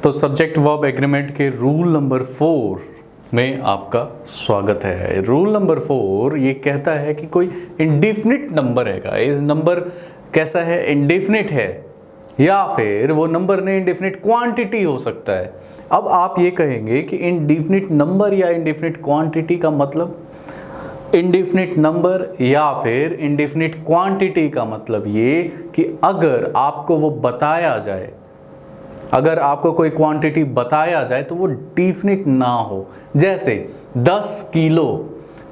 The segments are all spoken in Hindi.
तो सब्जेक्ट वर्ब एग्रीमेंट के रूल नंबर 4 में आपका स्वागत है। रूल नंबर 4 ये कहता है कि कोई इंडेफिनिट नंबर है गाइस, नंबर कैसा है, इंडेफिनिट है या फिर वो नंबर नहीं इंडेफिनिट क्वांटिटी हो सकता है। अब आप ये कहेंगे कि इंडेफिनिट नंबर या इंडेफिनिट क्वांटिटी का मतलब, इंडेफिनिट नंबर या फिर इंडेफिनिट क्वांटिटी का मतलब ये कि अगर आपको वो बताया जाए, अगर आपको कोई क्वांटिटी बताया जाए तो वो डेफिनिट ना हो। जैसे 10 किलो,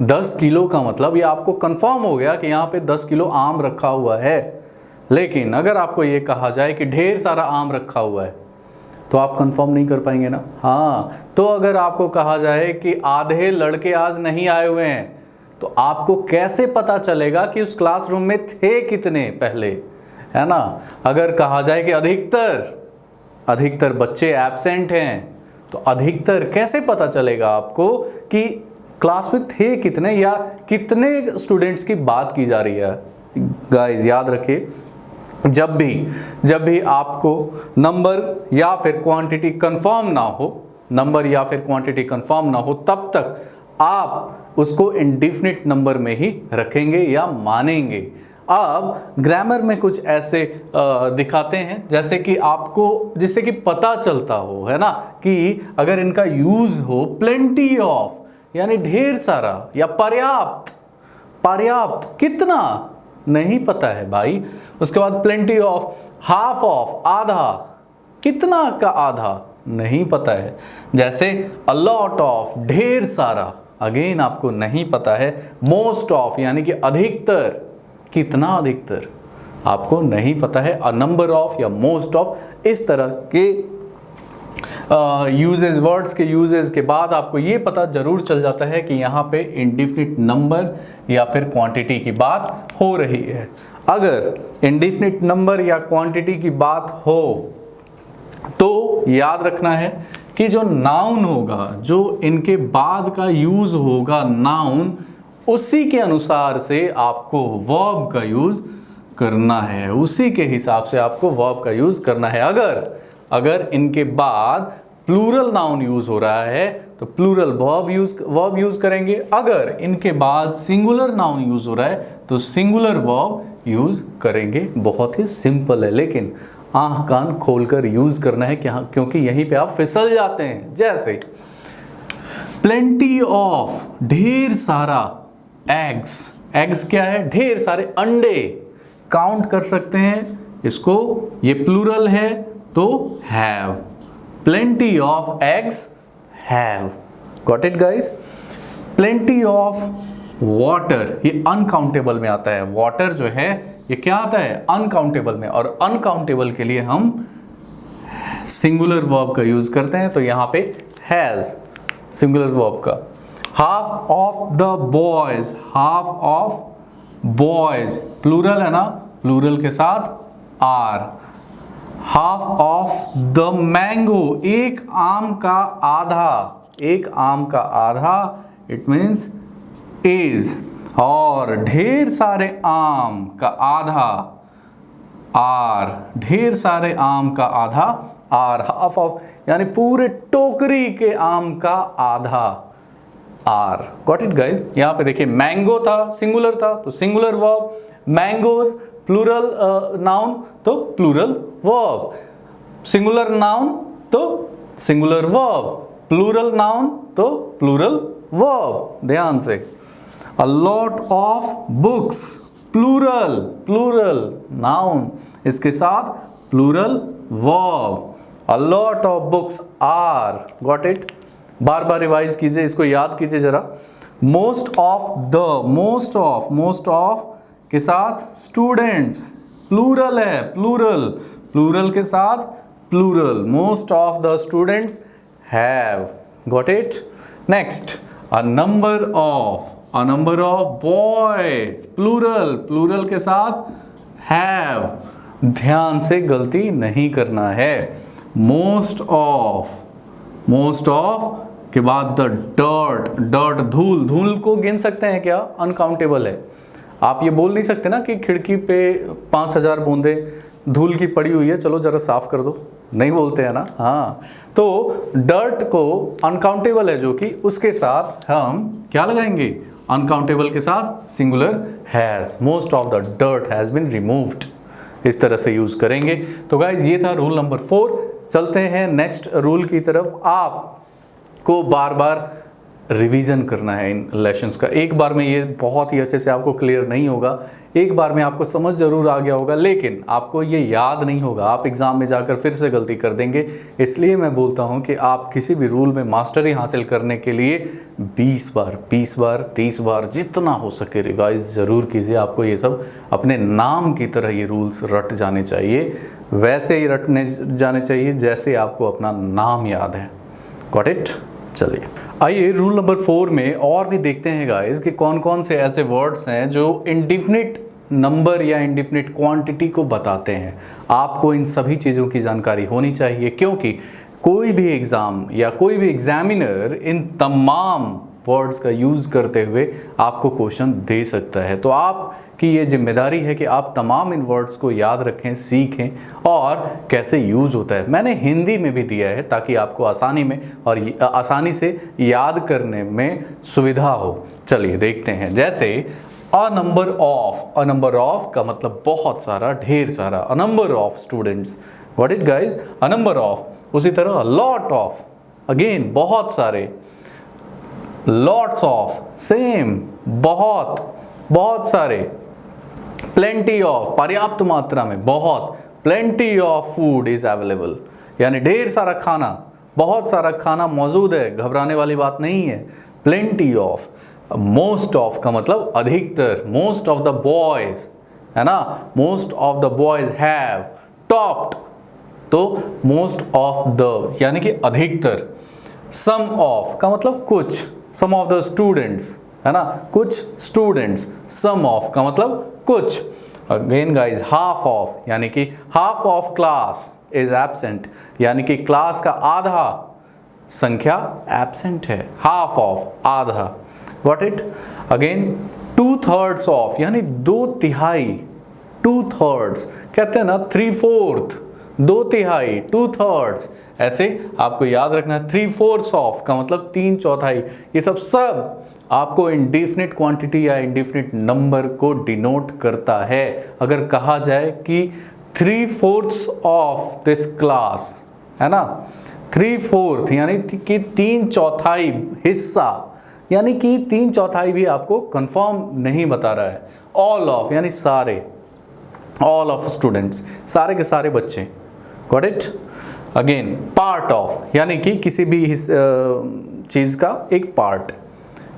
10 किलो का मतलब ये आपको कंफर्म हो गया कि यहाँ पे 10 किलो आम रखा हुआ है। लेकिन अगर आपको ये कहा जाए कि ढेर सारा आम रखा हुआ है तो आप कंफर्म नहीं कर पाएंगे ना। हाँ, तो अगर आपको कहा जाए कि आधे लड़के आज नहीं आए हुए हैं तो आपको कैसे पता चलेगा कि उस क्लासरूम में थे कितने पहले, है ना। अगर कहा जाए कि अधिकतर बच्चे एब्सेंट हैं तो अधिकतर कैसे पता चलेगा आपको कि क्लास में थे कितने या कितने स्टूडेंट्स की बात की जा रही है। गाइस याद रखिए, जब भी आपको नंबर या फिर क्वांटिटी कंफर्म ना हो, नंबर या फिर क्वांटिटी कंफर्म ना हो, तब तक आप उसको इंडेफिनिट नंबर में ही रखेंगे या मानेंगे। अब ग्रामर में कुछ ऐसे दिखाते हैं जैसे कि आपको, जिससे कि पता चलता हो, है ना, कि अगर इनका यूज हो प्लेंटी ऑफ यानी ढेर सारा, या पर्याप्त, पर्याप्त कितना नहीं पता है भाई। उसके बाद प्लेंटी ऑफ, हाफ ऑफ आधा, कितना का आधा नहीं पता है। जैसे अ लॉट ऑफ ढेर सारा, अगेन आपको नहीं पता है। मोस्ट ऑफ यानी कि अधिकतर, कितना अधिकतर आपको नहीं पता है। अ नंबर ऑफ या मोस्ट ऑफ, इस तरह के यूजेस, वर्ड्स के यूजेस के बाद आपको ये पता जरूर चल जाता है कि यहाँ पे इंडेफिनिट नंबर या फिर क्वांटिटी की बात हो रही है। अगर इंडेफिनिट नंबर या क्वांटिटी की बात हो तो याद रखना है कि जो नाउन होगा, जो इनके बाद का यूज होगा नाउन, उसी के अनुसार से आपको वर्ब का यूज करना है, उसी के हिसाब से आपको वर्ब का यूज करना है। अगर इनके बाद प्लूरल नाउन यूज हो रहा है तो प्लूरल वर्ब यूज करेंगे। अगर इनके बाद सिंगुलर नाउन यूज हो रहा है तो सिंगुलर वर्ब यूज करेंगे। बहुत ही सिंपल है, लेकिन आंख कान खोलकर यूज करना है क्योंकि यहीं पे आप फिसल जाते हैं। जैसे प्लेंटी ऑफ, ढेर सारा एग्स, एग्स क्या है, ढेर सारे अंडे, काउंट कर सकते हैं इसको, ये प्लूरल है तो have, plenty of eggs have. Got it guys. Plenty of water, ये अनकाउंटेबल में आता है। वाटर जो है ये क्या आता है, अनकाउंटेबल में, और अनकाउंटेबल के लिए हम सिंगुलर वर्ब का यूज करते हैं, तो यहां पे हैज सिंगुलर वर्ब का। Half of the boys, half of boys plural है ना, प्लूरल के साथ are. Half of the mango, एक आम का आधा, एक आम का आधा, इट मीन्स इज। और ढेर सारे आम का आधा आर, ढेर सारे आम का आधा आर। हाफ ऑफ यानी पूरे टोकरी के आम का आधा आर। Got it guys. यहाँ पे देखिए मैंगो था, सिंगुलर था तो singular verb, mangoes plural noun तो प्लूरल वर्ब, सिंगुलर नाउन तो सिंगुलर वर्ब, प्लूरल नाउन तो प्लूरल वर्ब। ध्यान से, a lot of books plural, plural noun, इसके साथ plural verb. A lot of books are. Got it. बार बार रिवाइज कीजिए, इसको याद कीजिए जरा। Most of the, most of के साथ स्टूडेंट्स, प्लूरल है, प्लूरल, प्लूरल के साथ plural, most of the students have. Got it. Next, a number of boys plural, plural के साथ हैव। ध्यान से गलती नहीं करना है। मोस्ट ऑफ के बाद द डर्ट, धूल को गिन सकते हैं क्या, अनकाउंटेबल है। आप ये बोल नहीं सकते ना कि खिड़की पे 5000 बूंदे धूल की पड़ी हुई है, चलो जरा साफ कर दो, नहीं बोलते हैं ना। हाँ, तो डर्ट को अनकाउंटेबल है जो कि, उसके साथ हम क्या लगाएंगे, अनकाउंटेबल के साथ singular has, most of the dirt has been removed, इस तरह से यूज करेंगे। तो गाइज ये था रूल नंबर 4। चलते हैं नेक्स्ट रूल की तरफ। आपको बार बार रिवीजन करना है इन लेसन्स का। एक बार में ये बहुत ही अच्छे से आपको क्लियर नहीं होगा, एक बार में आपको समझ जरूर आ गया होगा, लेकिन आपको ये याद नहीं होगा, आप एग्जाम में जाकर फिर से गलती कर देंगे। इसलिए मैं बोलता हूँ कि आप किसी भी रूल में मास्टरी हासिल करने के लिए 20 बार, 20 बार, 30 बार, जितना हो सके रिवाइज ज़रूर कीजिए। आपको ये सब अपने नाम की तरह ये रूल्स रट जाने चाहिए, वैसे ही रटने जाने चाहिए जैसे आपको अपना नाम याद है। Got it? चलिए आइए रूल नंबर 4 में और भी देखते हैं गाइस कि कौन कौन से ऐसे वर्ड्स हैं जो इंडिफिनिट नंबर या इंडिफिनिट क्वांटिटी को बताते हैं। आपको इन सभी चीज़ों की जानकारी होनी चाहिए, क्योंकि कोई भी एग्ज़ाम या कोई भी एग्जामिनर इन तमाम वर्ड्स का यूज़ करते हुए आपको क्वेश्चन दे सकता है। तो आपकी ये जिम्मेदारी है कि आप तमाम इन वर्ड्स को याद रखें, सीखें और कैसे यूज़ होता है। मैंने हिंदी में भी दिया है ताकि आपको आसानी में और आसानी से याद करने में सुविधा हो। चलिए देखते हैं। जैसे अ number of, a number of का मतलब बहुत सारा, ढेर सारा। अ number of students, what it guys, a number of. उसी तरह लॉट ऑफ, अगेन बहुत सारे। लॉट्स ऑफ, सेम, बहुत, बहुत सारे। प्लेंटी ऑफ, पर्याप्त मात्रा में, बहुत। Plenty of food is available, यानी ढेर सारा खाना, बहुत सारा खाना मौजूद है, घबराने वाली बात नहीं है। Plenty of. मोस्ट ऑफ का मतलब अधिकतर, मोस्ट ऑफ द बॉयज, है ना, most of the boys have topped, तो मोस्ट ऑफ द यानी कि अधिकतर। सम ऑफ का मतलब कुछ, सम ऑफ द स्टूडेंट्स, है ना, कुछ स्टूडेंट्स। सम ऑफ का मतलब कुछ। अगेन गाइज हाफ ऑफ, यानी कि half of class is absent, यानी कि क्लास का आधा संख्या एब्सेंट है। हाफ ऑफ, आधा। Got it? अगेन 2/3 ऑफ, यानी 2/3। 2/3 कहते हैं ना 3/4, 2/3, 2/3। ऐसे आपको याद रखना है। 3/4 ऑफ का मतलब 3/4। ये सब आपको इंडिफिनिट क्वांटिटी या इंडिफिनिट नंबर को डिनोट करता है। अगर कहा जाए कि 3/4 ऑफ दिस क्लास, है ना, 3/4 यानी कि 3/4 हिस्सा, यानी कि 3/4 भी आपको कंफर्म नहीं बता रहा है। ऑल ऑफ यानी सारे, ऑल ऑफ स्टूडेंट्स, सारे के सारे बच्चे। Got it? Again part of, यानी कि किसी भी चीज़ का एक पार्ट,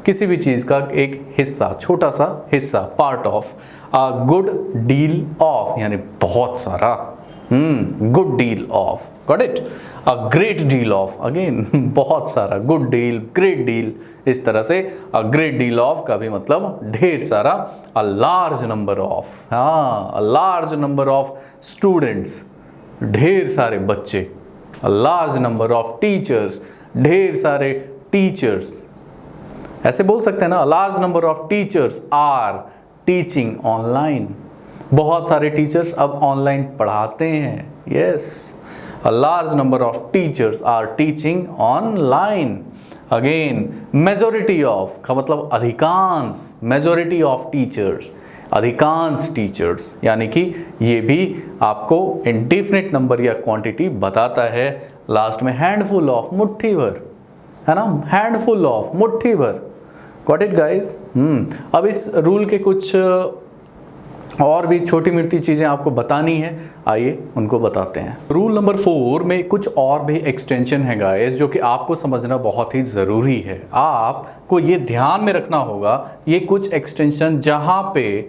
किसी भी चीज़ का एक हिस्सा, छोटा सा हिस्सा, part of. A good deal of, यानी बहुत सारा, good deal of. Got it? A great deal of, again बहुत सारा, गुड डील, ग्रेट डील, इस तरह से। अ ग्रेट डील ऑफ का भी मतलब ढेर सारा। अ लार्ज नंबर ऑफ, हाँ, a large number of students, ढेर सारे बच्चे। A large number of teachers, ढेर सारे टीचर्स। ऐसे बोल सकते हैं ना, large number of teachers are teaching online, बहुत सारे टीचर्स अब ऑनलाइन पढ़ाते हैं। Yes, a large number of teachers are teaching online. Again majority of का मतलब अधिकांश, मेजॉरिटी ऑफ टीचर्स, अधिकांश टीचर्स, यानी कि ये भी आपको इंडिफिनिट नंबर या क्वांटिटी बताता है। लास्ट में हैंडफुल ऑफ, मुट्ठी भर, है ना, हैंडफुल ऑफ, मुट्ठी भर। Got it guys? अब इस रूल के कुछ और भी छोटी मोटी चीज़ें आपको बतानी है, आइए उनको बताते हैं। रूल नंबर 4 में कुछ और भी एक्सटेंशन है गाइस, जो कि आपको समझना बहुत ही ज़रूरी है। आपको ये ध्यान में रखना होगा, ये कुछ एक्सटेंशन जहाँ पे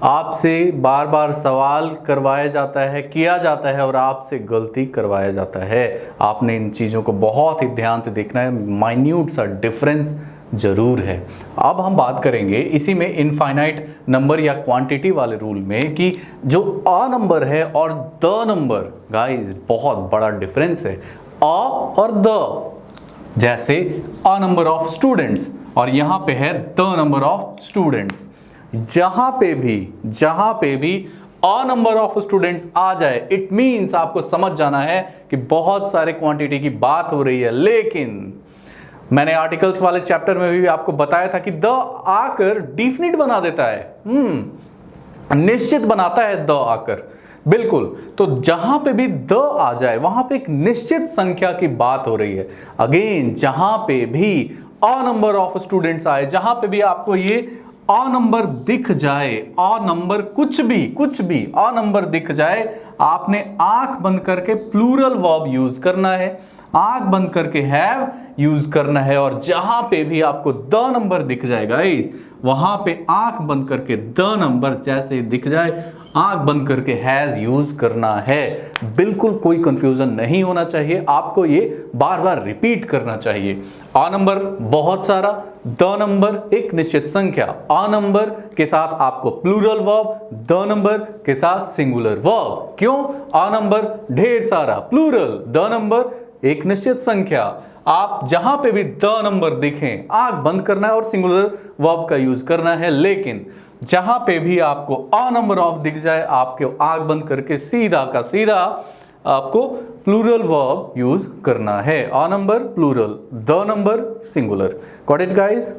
आपसे बार बार सवाल करवाया जाता है, किया जाता है और आपसे गलती करवाया जाता है। आपने इन चीज़ों को बहुत ही ध्यान से देखना है, माइन्यूट सा डिफरेंस जरूर है। अब हम बात करेंगे इसी में इनफाइनाइट नंबर या क्वांटिटी वाले रूल में कि जो अ नंबर है और द नंबर, गाइस बहुत बड़ा डिफरेंस है। अ और द, जैसे अ नंबर ऑफ स्टूडेंट्स और यहाँ पे है द नंबर ऑफ स्टूडेंट्स। जहाँ पे भी अ नंबर ऑफ स्टूडेंट्स आ जाए, इट मीन्स आपको समझ जाना है कि बहुत सारे क्वांटिटी की बात हो रही है। लेकिन मैंने आर्टिकल्स वाले चैप्टर में भी आपको बताया था कि द आकर डिफिनिट बना देता है, निश्चित बनाता है द आकर, बिल्कुल। तो जहां पे भी द आ जाए वहां पे एक निश्चित संख्या की बात हो रही है। अगेन जहां पे भी अ नंबर ऑफ स्टूडेंट्स आए, जहां पे भी आपको ये अ नंबर दिख जाए, अ नंबर कुछ भी अ नंबर दिख जाए, आपने आंख बंद करके प्लूरल वर्ब यूज करना है, आंख बंद करके हैव यूज करना है। और जहां पे भी आपको द नंबर दिख जाएगा वहां पे आंख बंद करके द नंबर जैसे दिख जाए, आंख बंद करके हैज यूज करना है। बिल्कुल कोई कंफ्यूजन नहीं होना चाहिए, आपको ये बार बार रिपीट करना चाहिए। आ नंबर बहुत सारा, द नंबर एक निश्चित संख्या, आ नंबर के साथ आपको प्लूरल वर्ब, द नंबर के साथ सिंगुलर वर्ब। क्यों? आ नंबर ढेर सारा, प्लूरल, द नंबर एक निश्चित संख्या। आप जहां पे भी द नंबर दिखें आंख बंद करना है और सिंगुलर वर्ब का यूज करना है। लेकिन जहां पे भी आपको अ नंबर ऑफ दिख जाए, आपके आंख बंद करके सीधा का सीधा आपको प्लूरल वर्ब यूज करना है। A number plural, the number singular. Got it guys?